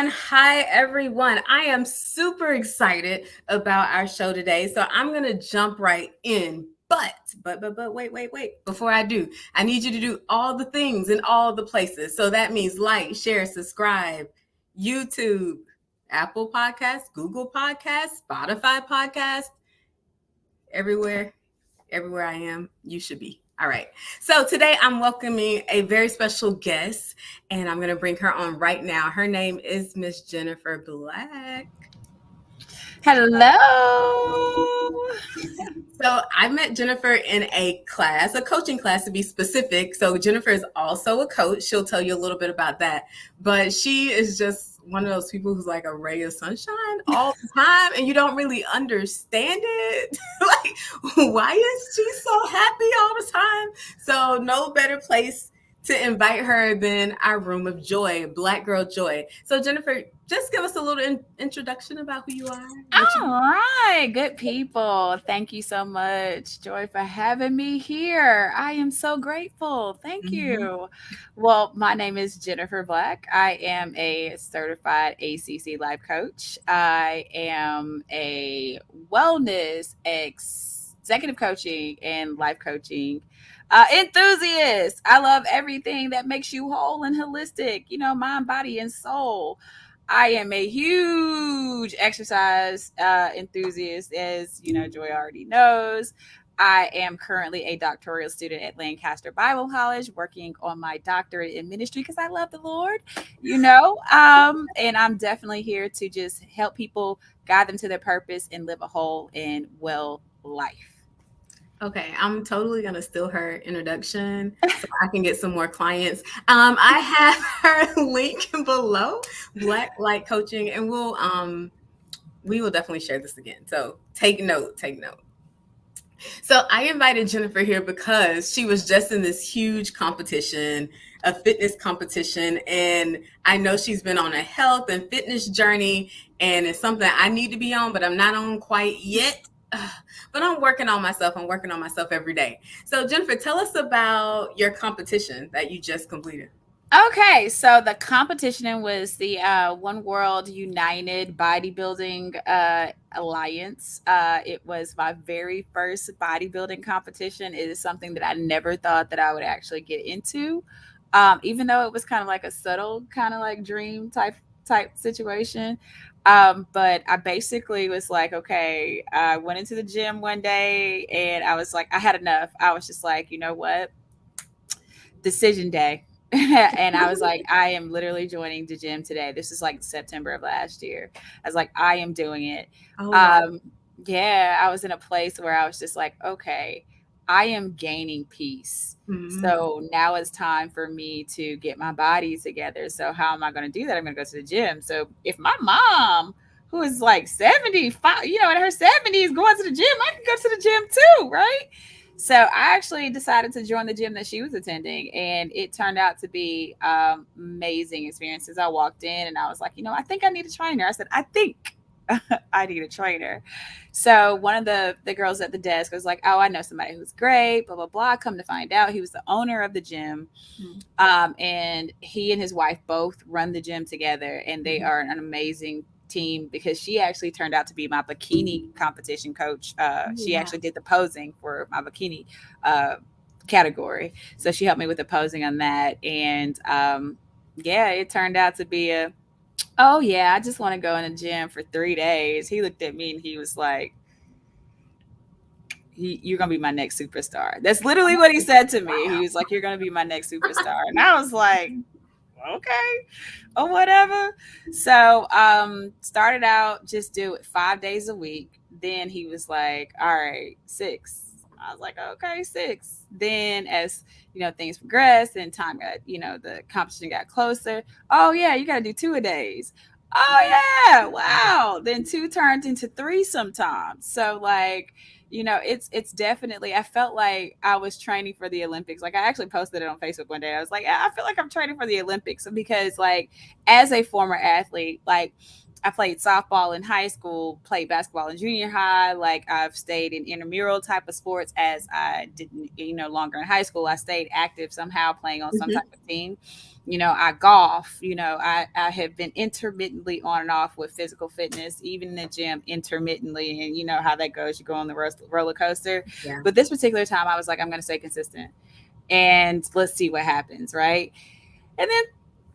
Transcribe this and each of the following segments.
Hi, everyone. I am super excited about our show today. So I'm going to jump right in. But, wait. Before I do, I need you to do all the things in all the places. So that means like, share, subscribe, YouTube, Apple Podcasts, Google Podcasts, Spotify Podcasts, everywhere, everywhere I am, you should be. All right. So today I'm welcoming a very special guest, and I'm going to bring her on right now. Her name is Miss Jennifer Black. Hello. So I met Jennifer in a class, a coaching class to be specific. So Jennifer is also a coach. She'll tell you a little bit about that. But she is just one of those people who's like a ray of sunshine all the time, and you don't really understand it. Like, why is she so happy all the time? So no better place to invite her than our room of joy, Black Girl Joy. So Jennifer, just give us a little introduction about who you are. All right, good people. Thank you so much, Joy, for having me here. I am so grateful. Thank Mhm. you. Well, my name is Jennifer Black. I am a certified ACC life coach. I am a wellness executive coaching and life coaching enthusiast. I love everything that makes you whole and holistic, mind, body, and soul. I am a huge exercise enthusiast, as Joy already knows. I am currently a doctoral student at Lancaster Bible College, working on my doctorate in ministry because I love the Lord, and I'm definitely here to just help people guide them to their purpose and live a whole and well life. Okay, I'm totally gonna steal her introduction so I can get some more clients. I have her link below, Black Light Coaching, and we will definitely share this again. So take note, take note. So I invited Jennifer here because she was just in this huge competition, a fitness competition, and I know she's been on a health and fitness journey, and it's something I need to be on, but I'm not on quite yet. But I'm working on myself. I'm working on myself every day. So Jennifer, tell us about your competition that you just completed. Okay, so the competition was the One World United Bodybuilding Alliance. It was my very first bodybuilding competition. It is something that I never thought that I would actually get into, even though it was kind of like a subtle, kind of like dream type situation. But I basically was like, okay, I went into the gym one day and I was like, I had enough. I was just like, you know what? Decision day. And I was like, I am literally joining the gym today. This is like September of last year. I was like, I am doing it. Oh wow. Um, yeah, I was in a place where I was just like, okay, I am gaining peace. Mm-hmm. So now it's time for me to get my body together. So how am I going to do that? I'm going to go to the gym. So if my mom, who is like 75, in her 70s, going to the gym, I can go to the gym too, right? So I actually decided to join the gym that she was attending, and it turned out to be amazing experiences. I walked in and I was like, I think I need a trainer. I said, I think I need a trainer. So one of the girls at the desk was like, oh, I know somebody who's great, blah, blah, blah. Come to find out, he was the owner of the gym. And he and his wife both run the gym together, and they are an amazing team because she actually turned out to be my bikini competition coach. She Wow. actually did the posing for my bikini category. So she helped me with the posing on that. And yeah, it turned out to be oh, yeah, I just want to go in the gym for 3 days. He looked at me and he was like, you're gonna be my next superstar. That's literally what he said to me. He was like, you're gonna be my next superstar. And I was like, okay, or whatever. So started out just do it 5 days a week. Then he was like, all right, 6. I was like, okay, 6. Then as things progressed and time got, the competition got closer. Oh yeah, you gotta do 2 a days. Oh yeah, wow. Then 2 turned into 3 sometimes. So like, it's definitely, I felt like I was training for the Olympics. Like I actually posted it on Facebook one day. I was like, I feel like I'm training for the Olympics because like as a former athlete, like I played softball in high school, played basketball in junior high. Like I've stayed in intramural type of sports as I didn't, longer in high school. I stayed active somehow playing on some Mhm. type of team. I golf, I have been intermittently on and off with physical fitness, even in the gym intermittently. And you know how that goes. You go on the roller coaster. Yeah. But this particular time I was like, I'm going to stay consistent and let's see what happens. Right. And then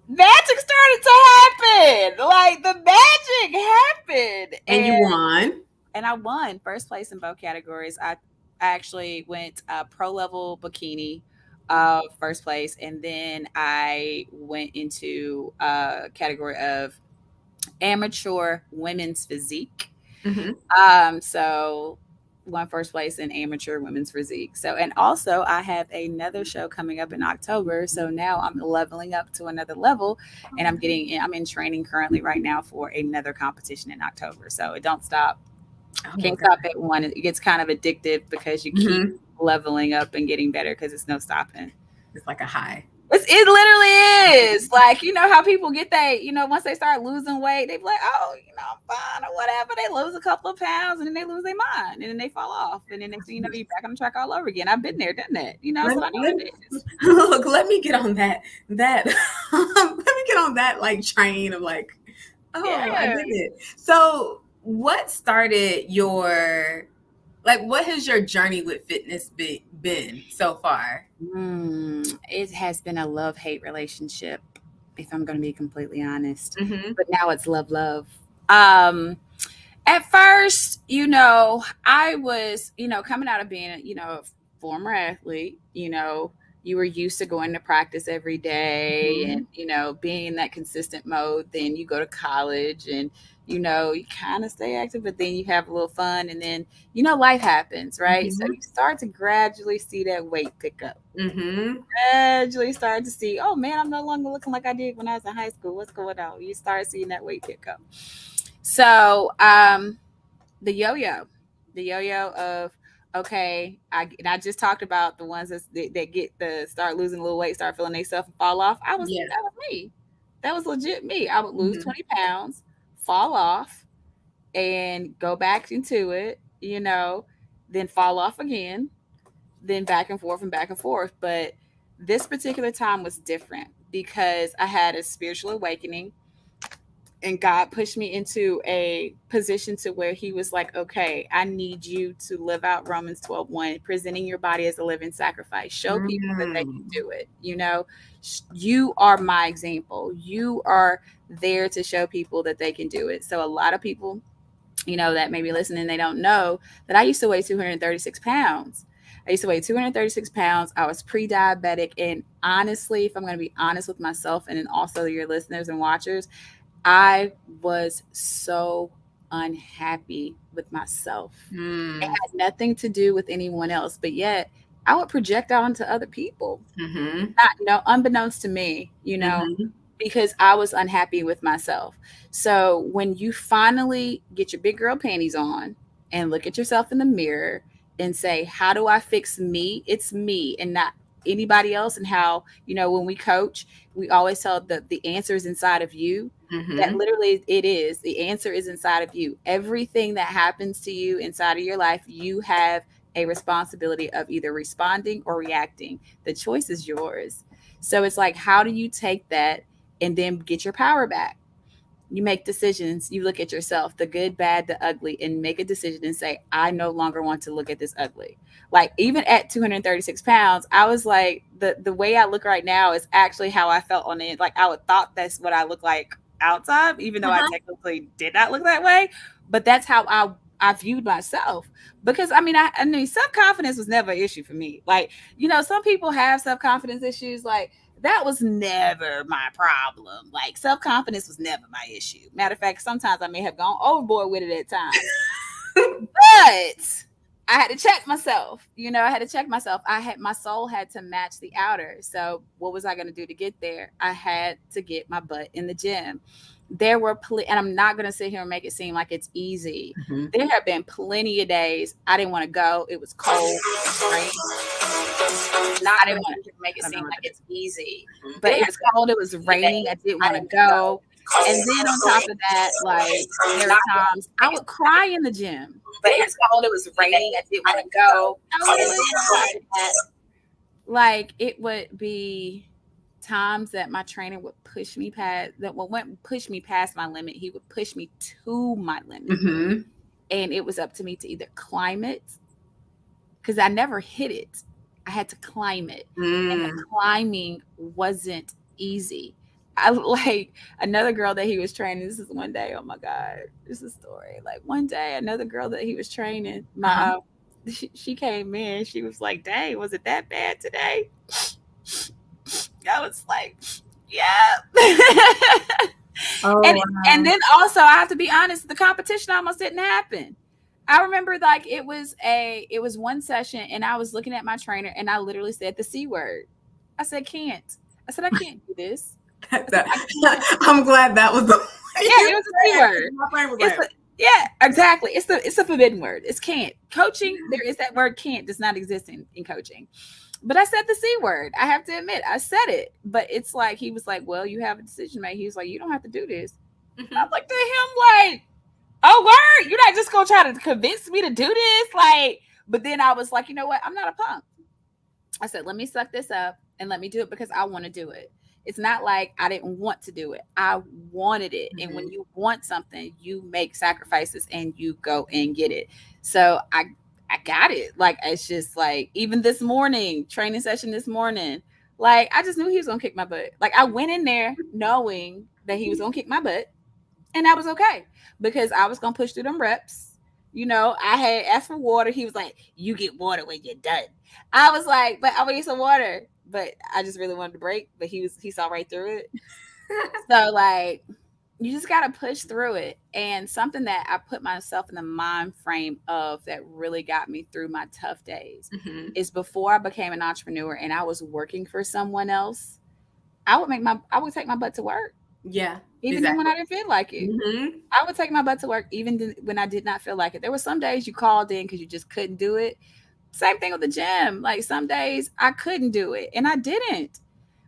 magic started to happen. Like the magic happened. And you won. And I won first place in both categories. I actually went pro level bikini, first place, and then I went into a category of amateur women's physique. So won first place in amateur women's physique. So, and also I have another show coming up in October. So now I'm leveling up to another level, and I'm in training currently right now for another competition in October. So it don't stop. Can't stop at one. It gets kind of addictive because you keep leveling up and getting better because it's no stopping. It's like a high. It literally is. Like, you know how people get that, once they start losing weight, they be like, oh, I'm fine or whatever. They lose a couple of pounds and then they lose their mind and then they fall off. And then next thing you know, you're back on the track all over again. I've been there, done that. So I know it is. Look, let me get on that. Let me get on that like train of like, I did it. So what started what has your journey with fitness been so far? It has been a love-hate relationship, if I'm going to be completely honest. But now it's love. At first, I was, coming out of being, a former athlete, you were used to going to practice every day and, being in that consistent mode. Then you go to college and, you kind of stay active, but then you have a little fun and then, life happens, right? So you start to gradually see that weight pick up. Gradually start to see, oh man, I'm no longer looking like I did when I was in high school. What's going on? You start seeing that weight pick up. So the yo-yo of, okay, I just talked about the ones that get start losing a little weight, start feeling themselves and fall off. That was me. That was legit me. I would lose 20 pounds, fall off, and go back into it, then fall off again, then back and forth and back and forth. But this particular time was different because I had a spiritual awakening. And God pushed me into a position to where he was like, okay, I need you to live out Romans 12:1, presenting your body as a living sacrifice. Show people that they can do it. You are my example. You are there to show people that they can do it. So a lot of people, that may be listening, they don't know that I used to weigh 236 pounds. I used to weigh 236 pounds. I was pre-diabetic. And honestly, if I'm going to be honest with myself and then also your listeners and watchers, I was so unhappy with myself. It had nothing to do with anyone else, but yet I would project out onto other people, unbeknownst to me, because I was unhappy with myself. So when you finally get your big girl panties on and look at yourself in the mirror and say, how do I fix me? It's me and not anybody else. And how, when we coach, we always tell the answer is inside of you. That literally it is. The answer is inside of you. Everything that happens to you inside of your life, you have a responsibility of either responding or reacting. The choice is yours. So it's like, how do you take that and then get your power back? You make decisions. You look at yourself, the good, bad, the ugly, and make a decision and say, I no longer want to look at this ugly. Like even at 236 pounds, I was like, the way I look right now is actually how I felt on it. Like I would thought that's what I look like outside, even though I technically did not look that way. But that's how I viewed myself. Because I mean, self-confidence was never an issue for me. Like, some people have self-confidence issues. Like that was never my problem. Like self-confidence was never my issue. Matter of fact, sometimes I may have gone overboard with it at times. But I had to check myself. My soul had to match the outer. So what was I going to do to get there? I had to get my butt in the gym. There were, and I'm not going to sit here and make it seem like it's easy. There have been plenty of days I didn't want to go. It was cold, right? I didn't want to make it seem like it's easy, but it was cold. It was raining. I didn't want to go. And then on top of that, like there were times I would cry in the gym. But it's cold. It was raining. I didn't want to go. And then on top of that, like it would be times that my trainer would push me past wouldn't push me past my limit. He would push me to my limit. Mm-hmm. And it was up to me to either climb it, because I never hit it. I had to climb it. And the climbing wasn't easy. I like another girl that he was training. This is one day. Oh my God. This is a story. Like one day, another girl that he was training, she came in. She was like, dang, was it that bad today? I was like, yeah. And then also I have to be honest, the competition almost didn't happen. I remember like it was one session and I was looking at my trainer and I literally said the C word. I said, can't. I said, I can't do this. I'm glad that was the it was a C word. Yeah, exactly. It's a forbidden word. It's can't. Coaching, there is that word can't does not exist in coaching. But I said the C word. I have to admit, I said it. But it's like he was like, well, you have a decision to make. He was like, you don't have to do this. Mm-hmm. I looked at him like, oh, word, you're not just gonna try to convince me to do this. Like, but then I was like, you know what? I'm not a punk. I said, let me suck this up and let me do it because I want to do it. It's not like I didn't want to do it. I wanted it. Mm-hmm. And when you want something, you make sacrifices and you go and get it. So I got it. Like, it's just like, even this morning, training session this morning, like, I just knew he was going to kick my butt. Like, I went in there knowing that he was going to kick my butt. And I was okay because I was going to push through them reps. You know, I had asked for water. He was like, you get water when you're done. I was like, but I want to get some water. But I just really wanted to break. But he saw right through it. So, like, you just got to push through it. And something that I put myself in the mind frame of that really got me through my tough days is before I became an entrepreneur and I was working for someone else, I would take my butt to work. Yeah. Even when I didn't feel like it. Mm-hmm. I would take my butt to work even when I did not feel like it. There were some days you called in because you just couldn't do it. Same thing with the gym. Like some days I couldn't do it and I didn't.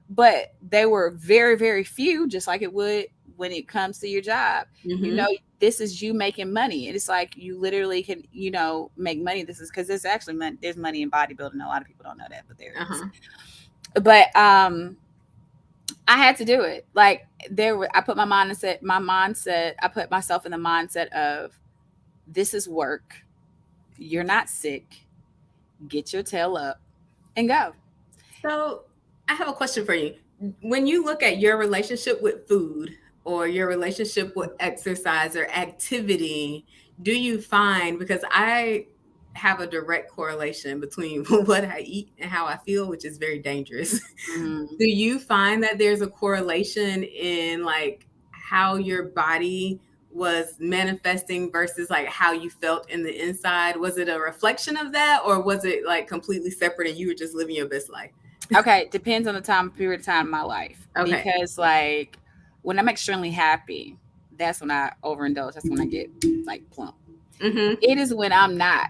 But they were very, very few, just like it would when it comes to your job. Mm-hmm. You know, this is you making money. And it's like you literally can, you know, make money. This is because there's actually money, there's money in bodybuilding. A lot of people don't know that, but there is. But I had to do it. Like I put I put myself in the mindset of this is work. You're not sick. Get your tail up and go. So I have a question for you. When you look at your relationship with food or your relationship with exercise or activity, do you find, because I have a direct correlation between what I eat and how I feel, which is very dangerous. Mm-hmm. Do you find that there's a correlation in like how your body was manifesting versus like how you felt in the inside? Was it a reflection of that or was it like completely separate and you were just living your best life? Okay, depends on the period of time in my life. Okay. Because like when I'm extremely happy, that's when I overindulge. That's when I get like plump. Mm-hmm. It is when I'm not.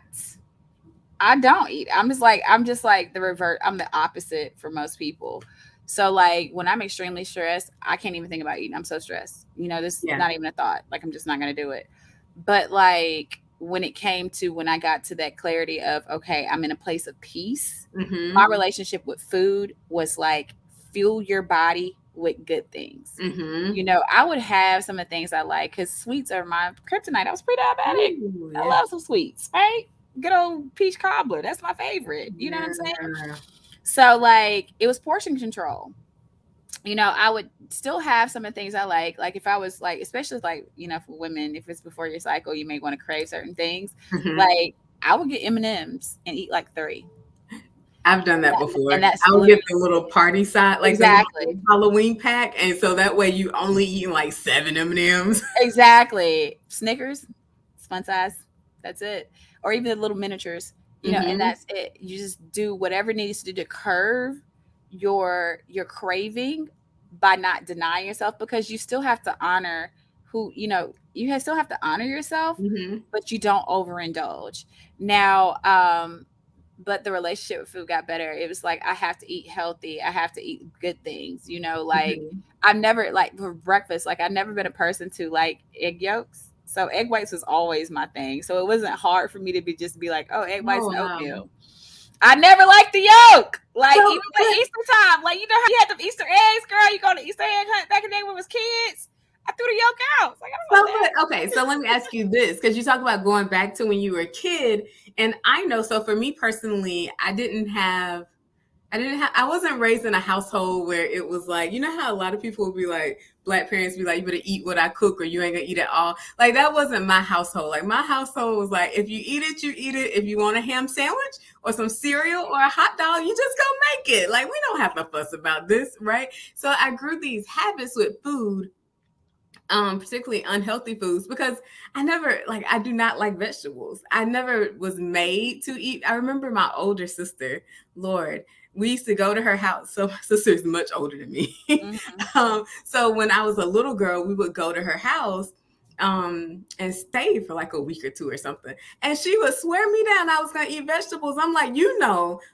I don't eat. I'm just like the revert. I'm the opposite for most people. So like when I'm extremely stressed, I can't even think about eating. I'm so stressed. You know, this is not even a thought. Like I'm just not going to do it. But like when it came to when I got to that clarity of, okay, I'm in a place of peace. Mm-hmm. My relationship with food was like fuel your body with good things. Mm-hmm. You know, I would have some of the things I like because sweets are my kryptonite. I was pre-diabetic. Ooh, yeah. I love some sweets, right? Good old peach cobbler. That's my favorite. You know what I'm saying? So like it was portion control. You know, I would still have some of the things I like if I was like, especially like, you know, for women, if it's before your cycle, you may want to crave certain things. Mm-hmm. Like I would get M&Ms and eat like 3. I've done that before. And that's I would get the little party side, like the Halloween pack. And so that way you only eat like 7 M&Ms. Exactly. Snickers, it's fun size. That's it. Or even the little miniatures, you know, and that's it. You just do whatever needs to do to curb your craving by not denying yourself, because you still have to honor who, you know, still have to honor yourself, but you don't overindulge. Now, but the relationship with food got better. It was like I have to eat healthy. I have to eat good things, you know, like I've never like for breakfast, like I've never been a person to like egg yolks. So egg whites was always my thing. So it wasn't hard for me to be like, oh, egg whites Oh, and wow. oatmeal. I never liked the yolk. Like So- even at Easter time, like you know how you had the Easter eggs, girl. You go to Easter egg hunt back in the day when we was kids. I threw the yolk out. It's like, I don't want that. Okay, so let me ask you this, because you talk about going back to when you were a kid, and I know, so for me personally, I wasn't raised in a household where it was like, you know how a lot of people would be like, Black parents be like, you better eat what I cook or you ain't gonna eat at all. Like that wasn't my household. Like my household was like, if you eat it, you eat it. If you want a ham sandwich or some cereal or a hot dog, you just go make it. Like we don't have to fuss about this, right? So I grew these habits with food, particularly unhealthy foods, because I do not like vegetables. I never was made to eat. I remember my older sister, Lord, we used to go to her house. So my sister is much older than me. So when I was a little girl, we would go to her house and stay for like a week or two or something. And she would swear me down I was going to eat vegetables. I'm like,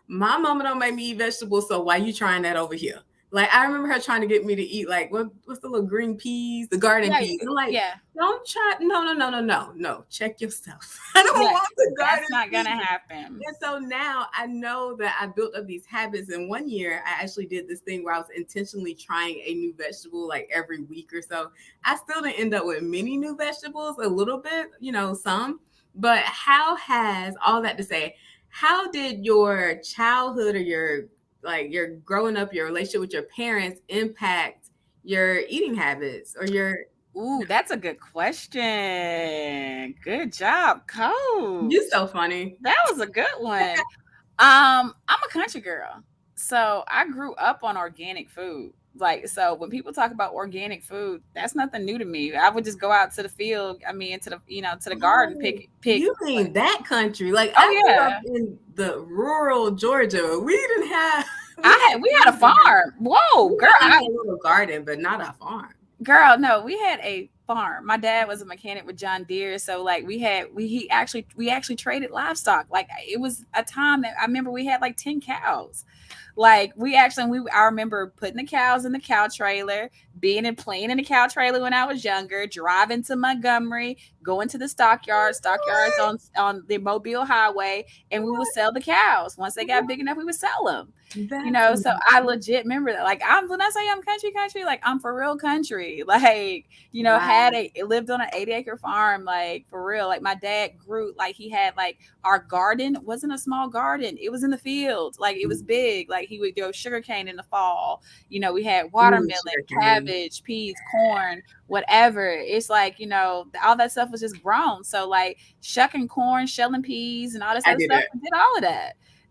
my mama don't make me eat vegetables. So why you trying that over here? Like, I remember her trying to get me to eat, like, what's the little green peas, the garden peas. I'm like, don't try. No. Check yourself. I don't want the garden That's not going to peas. happen. And so now I know that I built up these habits. And one year I actually did this thing where I was intentionally trying a new vegetable like every week or so. I still didn't end up with many new vegetables, a little bit, some. But how did your childhood or your growing up, your relationship with your parents impact your eating habits or your... Ooh, that's a good question. Good job, Coach. You're so funny. That was a good one. I'm a country girl. So I grew up on organic food. Like, so when people talk about organic food, that's nothing new to me. I would just go out to the field. I mean, to the garden, pick. You mean that country? Like, I grew up in the rural Georgia. We didn't have... We had a farm. Whoa, girl. I had a little garden, but not a farm. Girl, no, we had a farm. My dad was a mechanic with John Deere, so like we actually traded livestock. Like it was a time that I remember we had like 10 cows. Like I remember putting the cows in the cow trailer, being and playing in the cow trailer when I was younger, driving to Montgomery, going to the stockyards on the Mobile Highway, and we would sell the cows. Once they got big enough, we would sell them. So I legit remember that. Like when I say I'm country, like I'm for real country. Like, wow. Lived on an 80-acre farm, like for real. Like my dad grew, like he had like our garden wasn't a small garden. It was in the field. Like it was big. Like he would grow sugarcane in the fall. We had watermelon, cabbage, peas, corn, whatever. It's like, all that stuff was just grown. So like shucking corn, shelling peas and all this other stuff.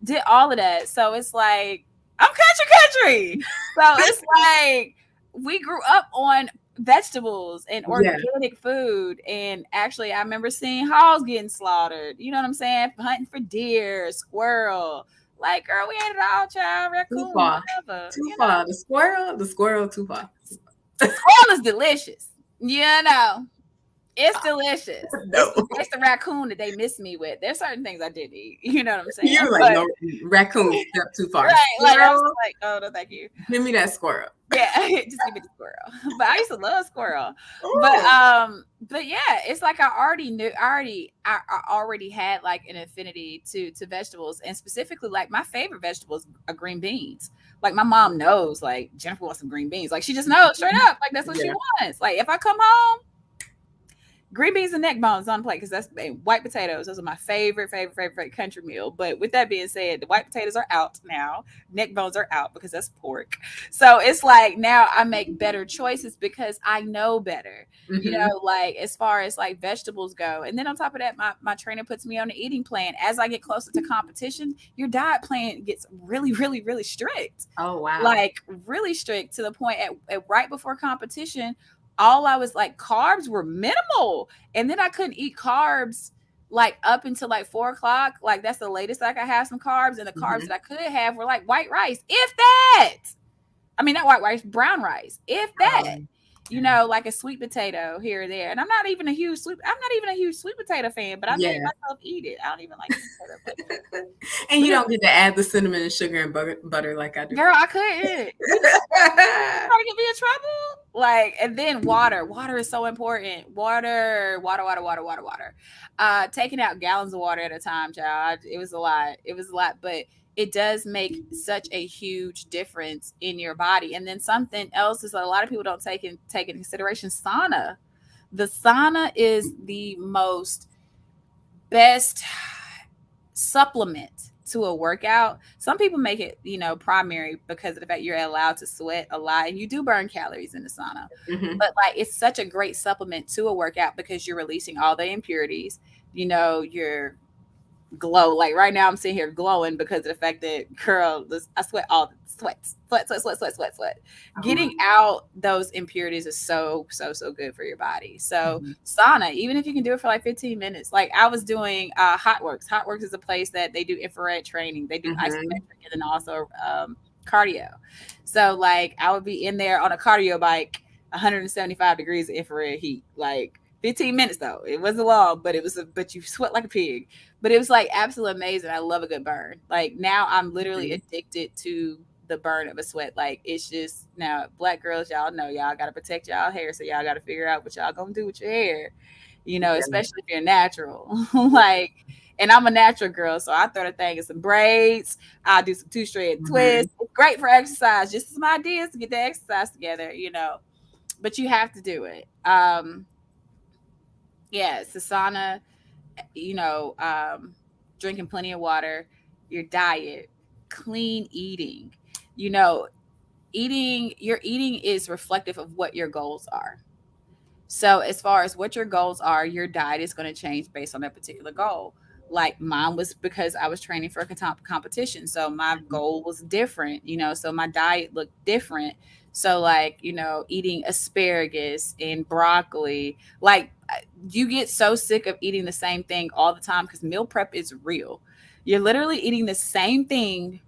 Did all of that. So it's like, I'm country. So it's like we grew up on vegetables and organic food. And actually, I remember seeing hogs getting slaughtered. You know what I'm saying? Hunting for deer, squirrel. Like, girl, we ate it all, child. Raccoon, whatever. Too far. The squirrel, too far. The squirrel is delicious. It's delicious. No. It's the raccoon that they miss me with. There's certain things I did eat. You know what I'm saying? You're like, no, raccoon step too far. Right. Like, I was like, oh, no, thank you. Give me that squirrel. Yeah, just give me the squirrel. But I used to love squirrel. Ooh. But yeah, it's like I already had like an affinity to vegetables, and specifically like my favorite vegetables are green beans. Like my mom knows, like Jennifer wants some green beans. Like she just knows straight up, like that's what she wants. Like if I come home, green beans and neck bones on the plate, because that's white potatoes. Those are my favorite country meal. But with that being said, the white potatoes are out now. Neck bones are out because that's pork. So it's like now I make better choices because I know better. Mm-hmm. Like as far as like vegetables go. And then on top of that, my trainer puts me on an eating plan. As I get closer to competition, your diet plan gets really, really, really strict. Oh, wow. Like really strict to the point at right before competition, all I was like, carbs were minimal. And then I couldn't eat carbs like up until like 4:00. Like that's the latest I could have some carbs. And the carbs that I could have were like white rice, if that. I mean, not white rice, brown rice, if that. Like a sweet potato here or there. And I'm not even a huge sweet potato fan, but I made myself eat it. I don't even like sweet potato. And you don't get to add the cinnamon and sugar and butter like I do. Girl, I couldn't. You trying to get me in trouble? Like, and then water. Water is so important. Water. Taking out gallons of water at a time, child. It was a lot. But it does make such a huge difference in your body. And then something else is that a lot of people don't take into consideration sauna. The sauna is the most best supplement to a workout. Some people make it, primary because of the fact you're allowed to sweat a lot and you do burn calories in the sauna. Mhm. But like, it's such a great supplement to a workout because you're releasing all the impurities. Your glow. Like right now, I'm sitting here glowing because of the fact that, girl, I sweat all the sweat. Getting out those impurities is so good for your body. So sauna, even if you can do it for like 15 minutes, like I was doing HotWorks. HotWorks is a place that they do infrared training. They do isometric and then also cardio. So like I would be in there on a cardio bike, 175 degrees of infrared heat, like 15 minutes though. It wasn't long, but but you sweat like a pig. But it was like absolutely amazing. I love a good burn. Like now I'm literally addicted to the burn of a sweat. Like it's just, now Black girls, y'all know y'all got to protect y'all hair. So y'all got to figure out what y'all gonna do with your hair, especially if you're natural. Like, and I'm a natural girl. So I throw the thing in some braids. I'll do some 2-strand twists. It's great for exercise. Just some ideas to get the exercise together, but you have to do it. Sauna, drinking plenty of water, your diet, clean eating, your eating is reflective of what your goals are. So as far as what your goals are, your diet is going to change based on that particular goal. Like mine was because I was training for a competition. So my goal was different, so my diet looked different. So like, eating asparagus and broccoli, like you get so sick of eating the same thing all the time because meal prep is real. You're literally eating the same thing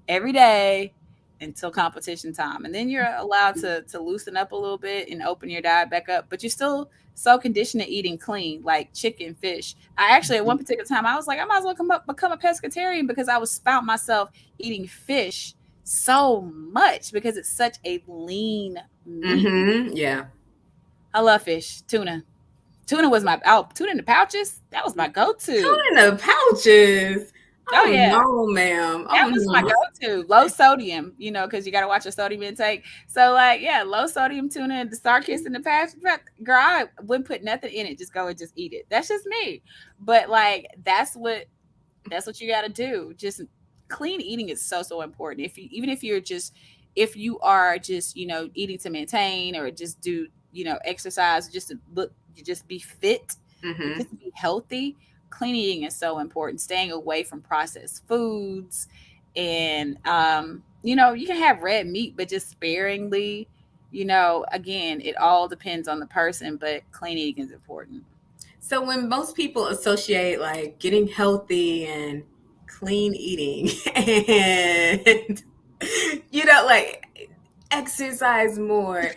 every day until competition time. And then you're allowed to loosen up a little bit and open your diet back up, but you're still so conditioned to eating clean, like chicken, fish. I actually, at one particular time, I was like, I might as well become a pescatarian because I found myself eating fish so much because it's such a lean meat. Yeah. I love fish. Tuna was tuna in the pouches. That was my go-to. Tuna in the pouches. Oh yeah, no, ma'am. That was my go-to. Low sodium, because you got to watch your sodium intake. So like, yeah, low sodium tuna and the Starkist in the pouch. Girl, I wouldn't put nothing in it. Just go and just eat it. That's just me. But like, that's what you got to do. Just clean eating is so important. If you are just eating to maintain or just do exercise just to look, you just be fit, just be healthy. Clean eating is so important. Staying away from processed foods, and you can have red meat, but just sparingly. Again, it all depends on the person, but clean eating is important. So when most people associate like getting healthy and clean eating and like exercise more,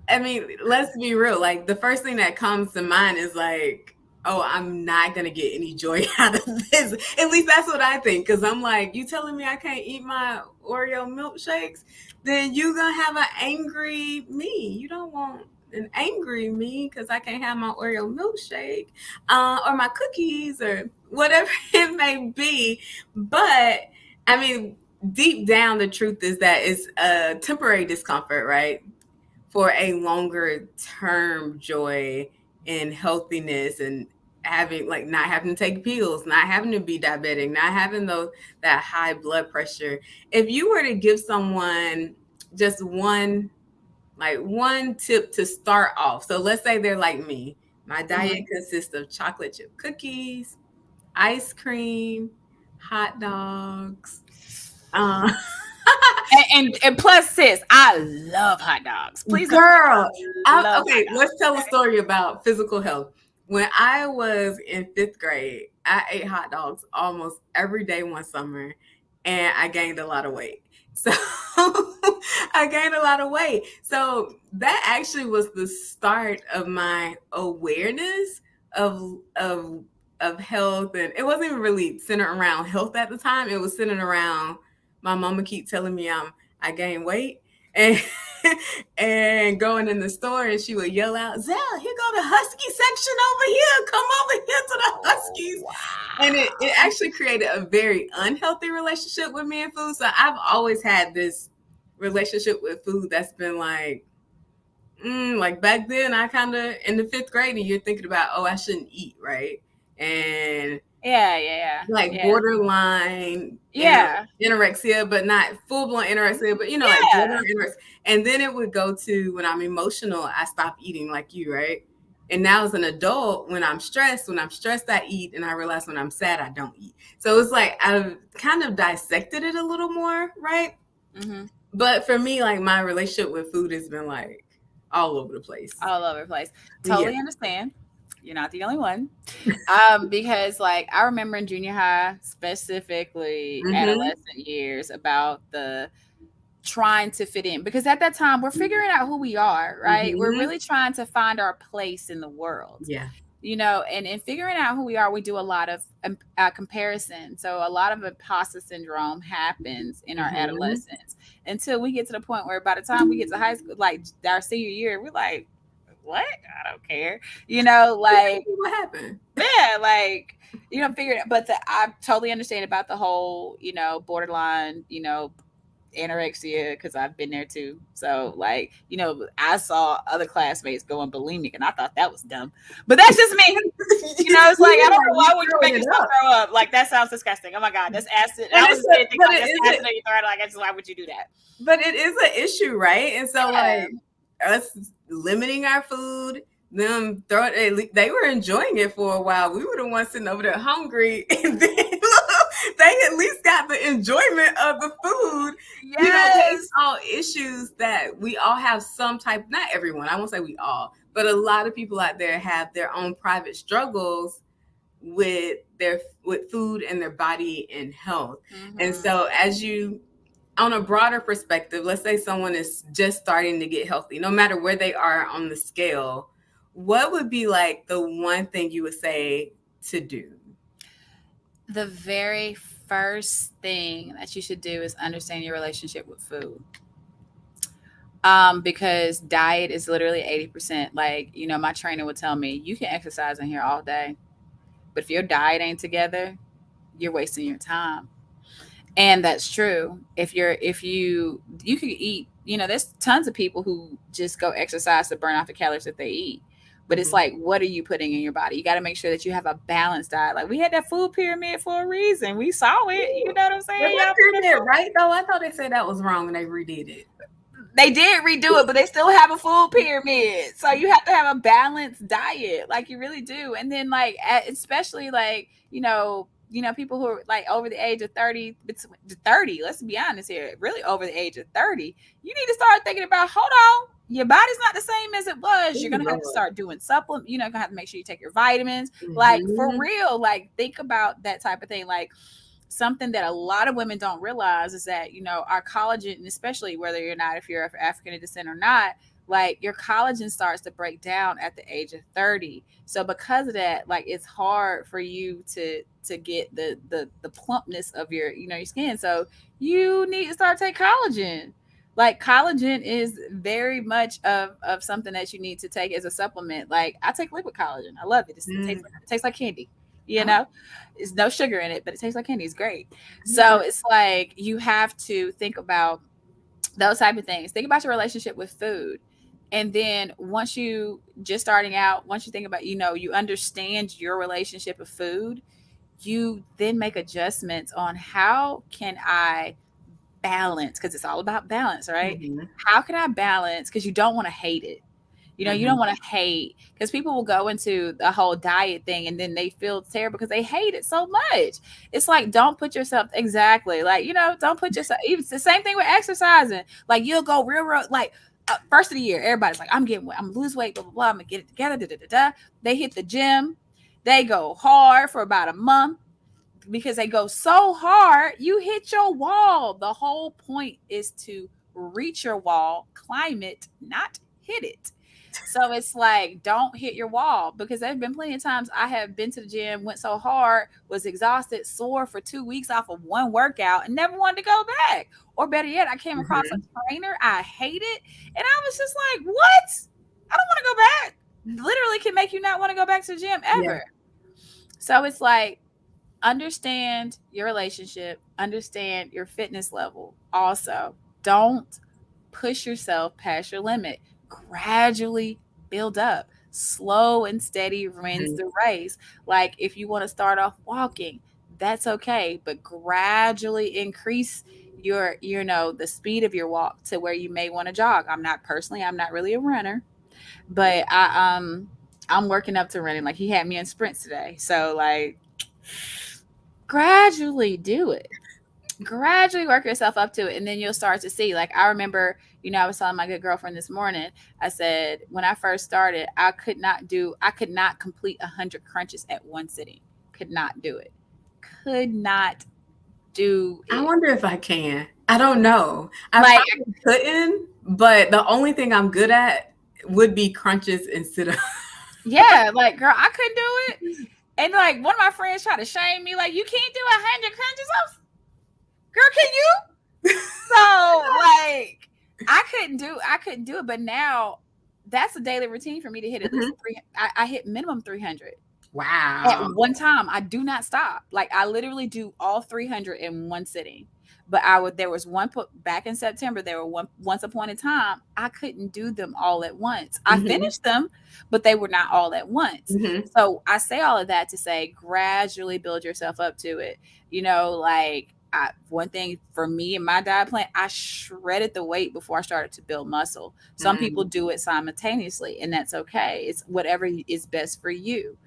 I mean, let's be real. Like the first thing that comes to mind is like, oh, I'm not going to get any joy out of this. At least that's what I think. Because I'm like, you telling me I can't eat my Oreo milkshakes? Then you're going to have an angry me. You don't want an angry me because I can't have my Oreo milkshake or my cookies or whatever it may be. But, I mean, deep down, the truth is that it's a temporary discomfort, right? For a longer term joy and healthiness and having like not having to take pills, not having to be diabetic, not having that high blood pressure. If you were to give someone just one tip to start off. So let's say they're like me. My diet consists of chocolate chip cookies, ice cream, hot dogs. And plus, sis, I love hot dogs. Please, girl. Okay, let's tell a story about physical health. When I was in 5th grade, I ate hot dogs almost every day one summer, and I gained a lot of weight. So I gained a lot of weight. So that actually was the start of my awareness of of health, and it wasn't even really centered around health at the time. It was centered around my mama keep telling me I gained weight, and and going in the store, and she would yell out, "Zell, here go the husky section over here. Come over here to the huskies." And it actually created a very unhealthy relationship with me and food. So I've always had this relationship with food that's been like back then I kind of in the 5th grade, and you're thinking about, I shouldn't eat, right? And like borderline anorexia, but not full-blown anorexia, but like borderline anorexia. And then it would go to, when I'm emotional, I stop eating, like you, right? And now as an adult, when I'm stressed, I eat, and I realize when I'm sad, I don't eat. So it's like I've kind of dissected it a little more, right? Mm-hmm. But for me, like, my relationship with food has been like all over the place. Totally understand. You're not the only one. Because like I remember in junior high, specifically adolescent years, about the trying to fit in, because at that time we're figuring out who we are, right? We're really trying to find our place in the world. And in figuring out who we are, we do a lot of comparison. So a lot of imposter syndrome happens in our adolescence, until we get to the point where by the time we get to high school, like our senior year, we're like, what? I don't care. Like what happened? Yeah, like, figure it out. But I totally understand about the whole, borderline, anorexia, because I've been there too. So like, I saw other classmates going bulimic, and I thought that was dumb. But that's just me. It's like, I don't know, why would you make yourself throw up? Like, that sounds disgusting. Oh my God, that's acid. I was thinking, like, that's acid in your throat. Like, why would you do that? But it is an issue, right? And so like us limiting our food, them throwing, they were enjoying it for a while. We were the ones sitting over there hungry, and then they at least got the enjoyment of the food. It's all issues that we all have some type, not everyone, I won't say we all, but a lot of people out there have their own private struggles with food and their body and health. And so as you, on a broader perspective, let's say someone is just starting to get healthy, no matter where they are on the scale, what would be like the one thing you would say to do? The very first thing that you should do is understand your relationship with food. Because diet is literally 80%. Like, my trainer would tell me, you can exercise in here all day, but if your diet ain't together, you're wasting your time. And that's true. If you could eat, there's tons of people who just go exercise to burn off the calories that they eat. But it's like, what are you putting in your body? You got to make sure that you have a balanced diet. Like, we had that food pyramid for a reason. We saw it. You know what I'm saying? That pyramid, right? Though I thought they said that was wrong when they redid it. They did redo it, but they still have a food pyramid. So you have to have a balanced diet, like you really do. And then, like, especially like, people who are like over the age of 30, let's be honest here, really over the age of 30, you need to start thinking about, hold on, your body's not the same as it was. You're going to have to start doing supplements. You're going to have to make sure you take your vitamins. Like, for real, like, think about that type of thing. Like, something that a lot of women don't realize is that, our collagen, and especially whether you're not, if you're of African descent or not, like, your collagen starts to break down at the age of 30. So because of that, like, it's hard for you to get the plumpness of your, your skin. So you need to start taking collagen. Like, collagen is very much of something that you need to take as a supplement. Like, I take liquid collagen. I love it. It tastes like candy. There's no sugar in it, but it tastes like candy. It's great. So it's like, you have to think about those type of things. Think about your relationship with food. And then once you just starting out, once you think about, you understand your relationship with food, you then make adjustments on how can I balance, because it's all about balance, right? How can I balance? Because you don't want to hate it. You don't want to hate, because people will go into the whole diet thing and then they feel terrible because they hate it so much. It's like, don't put yourself, exactly. Like, don't put yourself, even the same thing with exercising. Like, you'll go real, like, first of the year, everybody's like, I'm lose weight, blah, blah, blah. I'm gonna get it together. Da, da, da, da. They hit the gym. They go hard for about a month. Because they go so hard, you hit your wall. The whole point is to reach your wall, climb it, not hit it. So it's like, don't hit your wall, because there's been plenty of times I have been to the gym, went so hard, was exhausted, sore for 2 weeks off of one workout and never wanted to go back. Or better yet, I came across a trainer I hated and I was just like, what? I don't want to go back. Literally can make you not want to go back to the gym ever. Yeah. So it's like, understand your relationship, understand your fitness level. Also, don't push yourself past your limit. Gradually build up. Slow and steady wins the race. Like if you want to start off walking, that's okay, but gradually increase your, the speed of your walk to where you may want to jog. I'm not really a runner, but I'm working up to running. Like he had me in sprints today. So like, gradually do it. Gradually work yourself up to it, and then you'll start to see. Like I remember, I was telling my good girlfriend this morning, I said when I first started, I could not complete 100 crunches at one sitting. Could not do it. Could not do it. I wonder if I can. I don't know. I probably couldn't, but the only thing I'm good at would be crunches instead of yeah, like girl, I couldn't do it. And like one of my friends tried to shame me, like, you can't do 100 crunches. Girl, can you? So like I couldn't do it. But now that's a daily routine for me to hit at least 300. I hit minimum 300. Wow. At one time. I do not stop. Like I literally do all 300 in one sitting. But there was one back in September, there were once upon a time, I couldn't do them all at once. I finished them, but they were not all at once. So I say all of that to say, gradually build yourself up to it. Like one thing for me in my diet plan, I shredded the weight before I started to build muscle. Some people do it simultaneously, and that's okay. It's whatever is best for you.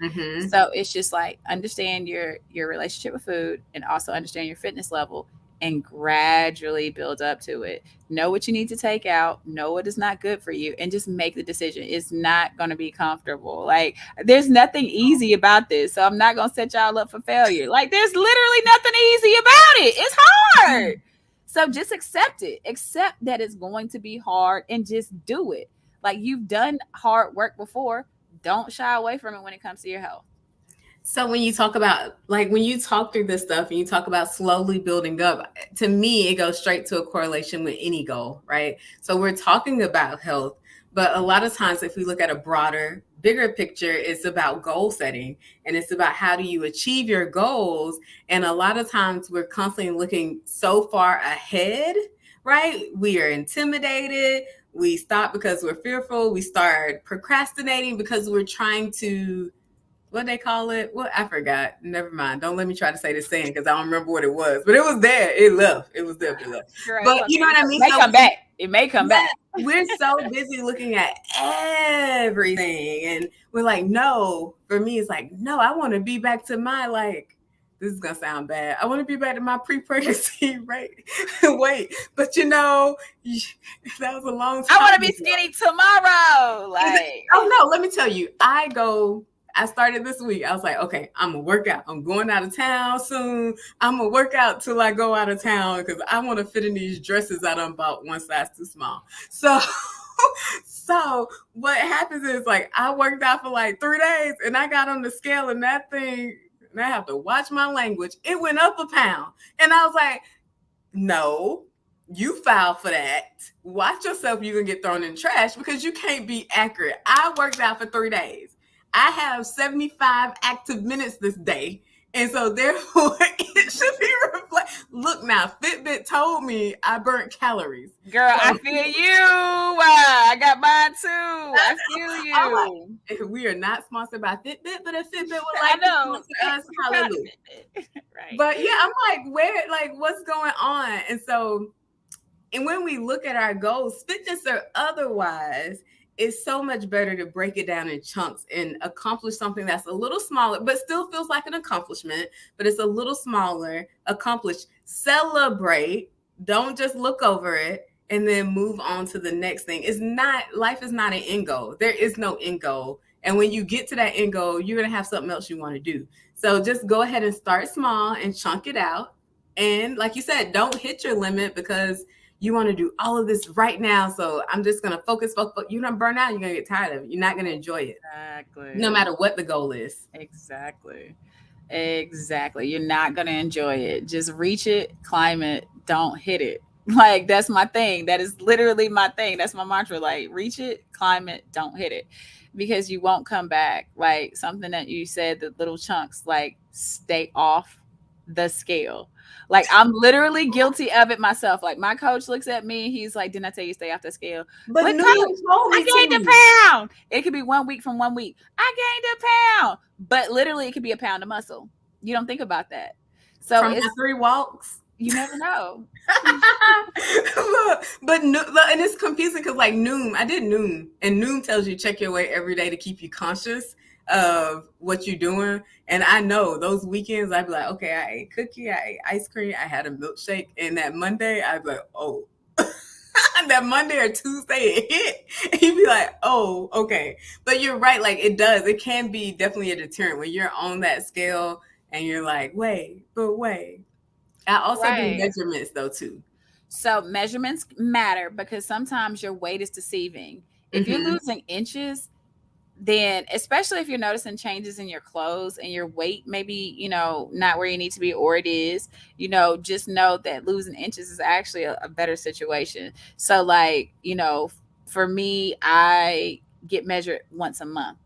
So it's just like, understand your relationship with food, and also understand your fitness level, and gradually build up to it. Know what you need to take out, know what is not good for you, and just make the decision. It's not going to be comfortable. Like there's nothing easy about this. So I'm not going to set y'all up for failure. Like there's literally nothing easy about it. It's hard. So just accept it. Accept that it's going to be hard and just do it. Like you've done hard work before. Don't shy away from it when it comes to your health. So when you talk about, like, when you talk through this stuff and you talk about slowly building up, to me, it goes straight to a correlation with any goal, right? So we're talking about health, but a lot of times if we look at a broader, bigger picture, it's about goal setting, and it's about how do you achieve your goals. And a lot of times we're constantly looking so far ahead, right? We are intimidated. We stop because we're fearful. We start procrastinating because we're trying to, what they call it? What? I forgot. Never mind. Don't let me try to say the saying because I don't remember what it was. But it was there. It left. It was definitely left. Right. But you know what I mean? It may come back. We're so busy looking at everything. And we're like, no. For me, it's like, no, I want to be back to my, like, this is going to sound bad. I want to be back to my pre-pregnancy weight. But that was a long time. I want to be skinny tomorrow. Like, oh, no. Let me tell you. I started this week. I was like, okay, I'm going to work out. I'm going out of town soon. I'm going to work out till I go out of town because I want to fit in these dresses I done bought one size too small. So what happens is, like, I worked out for like 3 days and I got on the scale, and that thing, and I have to watch my language. It went up a pound. And I was like, no, you filed for that. Watch yourself. You're going to get thrown in the trash because you can't be accurate. I worked out for 3 days. I have 75 active minutes this day. And so therefore it should be reflected. Look now, Fitbit told me I burnt calories. Girl, I feel you. I got mine too. I feel you. We are not sponsored by Fitbit, but if Fitbit would like to sponsor us, hallelujah. Right. But yeah, I'm like, what's going on? And when we look at our goals, fitness or otherwise, it's so much better to break it down in chunks and accomplish something that's a little smaller, but still feels like an accomplishment, but it's a little smaller. Accomplish, celebrate, don't just look over it, and then move on to the next thing. Life is not an end goal. There is no end goal. And when you get to that end goal, you're going to have something else you want to do. So just go ahead and start small and chunk it out. And like you said, don't hit your limit because you want to do all of this right now. So I'm just going to focus. You're going to burn out. You're going to get tired of it. You're not going to enjoy it. Exactly. No matter what the goal is. Exactly. You're not going to enjoy it. Just reach it, climb it, don't hit it. Like, that's my thing. That is literally my thing. That's my mantra. Like, reach it, climb it, don't hit it. Because you won't come back. Like something that you said, the little chunks, like stay off the scale. Like, I'm literally guilty of it myself. Like, my coach looks at me, he's like, didn't I tell you stay off the scale? But Coach, I gained a pound. It could be 1 week from 1 week. I gained a pound. But literally it could be a pound of muscle. You don't think about that. So from 3 walks. You never know. But and it's confusing because like Noom, I did Noom, and Noom tells you check your weight every day to keep you conscious of what you're doing. And I know those weekends I'd be like, okay, I ate cookie, I ate ice cream, I had a milkshake, and that Monday I'd be like, oh. That Monday or Tuesday it hit, and you'd be like, oh, okay. But you're right, like it can be definitely a deterrent when you're on that scale and you're like, wait. I also do measurements though too. So measurements matter because sometimes your weight is deceiving. If you're losing inches, then especially if you're noticing changes in your clothes and your weight maybe, not where you need to be, or it is, just know that losing inches is actually a better situation. So like, for me, I get measured once a month.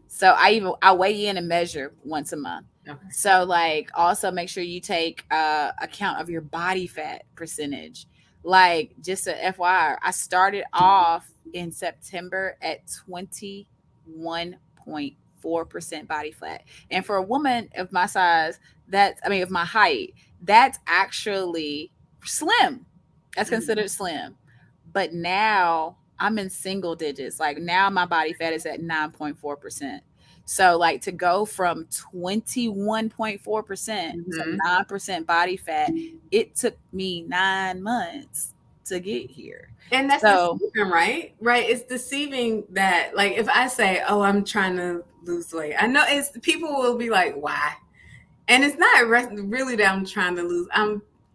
So I weigh in and measure once a month. Okay. So like also make sure you take account of your body fat percentage. Like just a FYI, I started off in September at 21.4% body fat. And for a woman of my size, of my height, that's actually slim. That's considered slim. But now I'm in single digits. Like now my body fat is at 9.4%. So like to go from 21.4% to 9% body fat, it took me 9 months to get here. And that's deceiving, right? Right. It's deceiving that like if I say, oh, I'm trying to lose weight, I know people will be like, why? And it's not really that I'm trying to lose.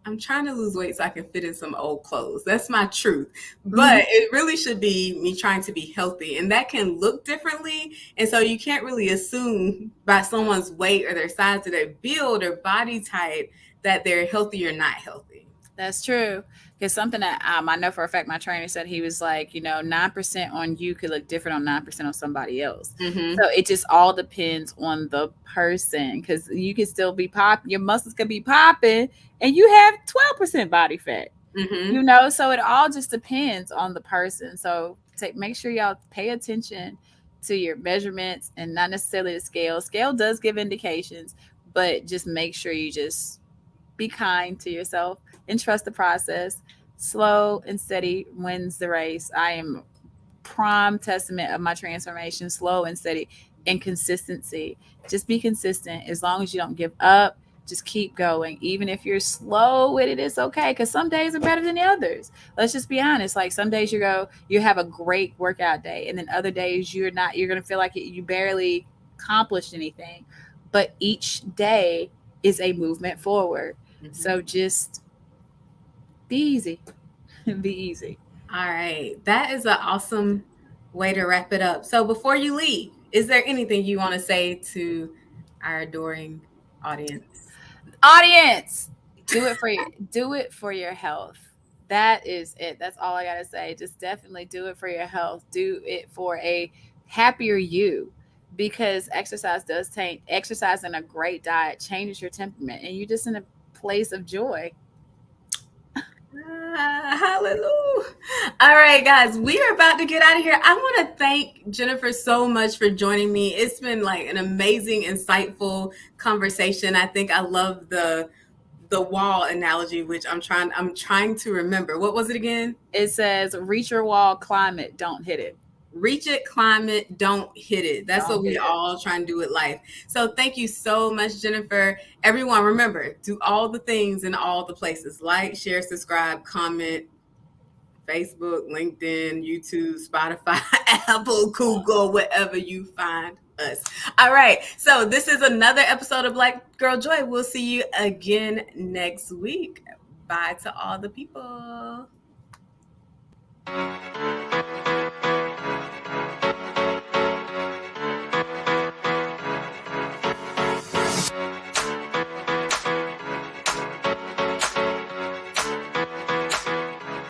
I'm trying to lose weight so I can fit in some old clothes. That's my truth. But it really should be me trying to be healthy. And that can look differently. And so you can't really assume by someone's weight or their size or their build or body type that they're healthy or not healthy. That's true. Because something that I know for a fact, my trainer said, he was like, 9% on you could look different on 9% on somebody else. So it just all depends on the person, because you can still be your muscles could be popping and you have 12% body fat, so it all just depends on the person. So make sure y'all pay attention to your measurements and not necessarily the scale. Scale does give indications, but just make sure you just be kind to yourself and trust the process. Slow and steady wins the race. I am prime testament of my transformation. Slow and steady and consistency. Just be consistent. As long as you don't give up, just keep going. Even if you're slow with it, it's okay, because some days are better than the others. Let's just be honest. Like some days you have a great workout day, and then other days you're going to feel like you barely accomplished anything. But each day is a movement forward. So just be easy. Be easy. All right. That is an awesome way to wrap it up. So before you leave, is there anything you want to say to our adoring audience? Do it for your health. That is it. That's all I got to say. Just definitely do it for your health. Do it for a happier you. Because exercise and a great diet changes your temperament, and you're just in a place of joy. Hallelujah. All right, guys, we are about to get out of here. I want to thank Jennifer so much for joining me. It's been like an amazing, insightful conversation. I think I love the wall analogy, which I'm trying to remember. What was it again? It says, reach your wall, climb it, don't hit it. Reach it, climb it, don't hit it. That's what we all try and do with life. So thank you so much, Jennifer. Everyone, remember, do all the things in all the places. Like, share, subscribe, comment, Facebook, LinkedIn, YouTube, Spotify, Apple, Google, wherever you find us. All right. So this is another episode of Black Girl Joy. We'll see you again next week. Bye to all the people.